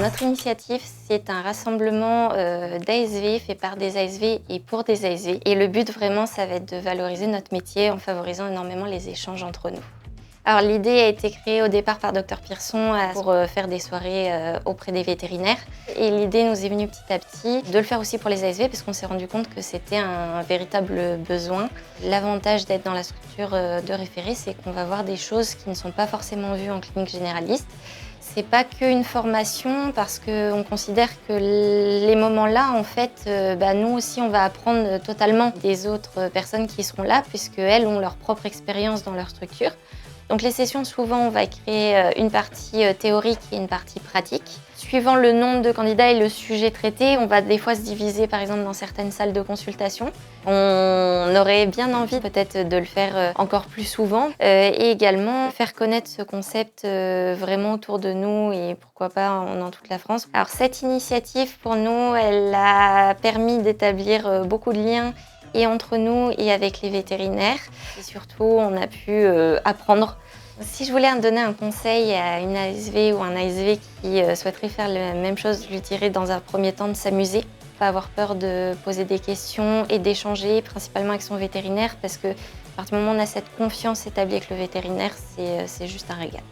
Notre initiative, c'est un rassemblement d'ASV fait par des ASV et pour des ASV. Et le but vraiment, ça va être de valoriser notre métier en favorisant énormément les échanges entre nous. Alors l'idée a été créée au départ par Dr Pierson pour faire des soirées auprès des vétérinaires. Et l'idée nous est venue petit à petit de le faire aussi pour les ASV parce qu'on s'est rendu compte que c'était un véritable besoin. L'avantage d'être dans la structure de référé, c'est qu'on va voir des choses qui ne sont pas forcément vues en clinique généraliste. C'est pas qu'une formation parce qu'on considère que les moments-là, en fait, nous aussi, on va apprendre totalement des autres personnes qui seront là puisqu'elles ont leur propre expérience dans leur structure. Donc les sessions, souvent, on va créer une partie théorique et une partie pratique. Suivant le nombre de candidats et le sujet traité, on va des fois se diviser, par exemple, dans certaines salles de consultation. On aurait bien envie peut-être de le faire encore plus souvent et également faire connaître ce concept vraiment autour de nous et pourquoi pas dans toute la France. Alors cette initiative, pour nous, elle a permis d'établir beaucoup de liens et entre nous et avec les vétérinaires. Et surtout, on a pu apprendre. Si je voulais donner un conseil à une ASV ou un ASV qui souhaiterait faire la même chose, je lui dirais dans un premier temps de s'amuser, pas avoir peur de poser des questions et d'échanger, principalement avec son vétérinaire, parce que à partir du moment où on a cette confiance établie avec le vétérinaire, c'est juste un régal.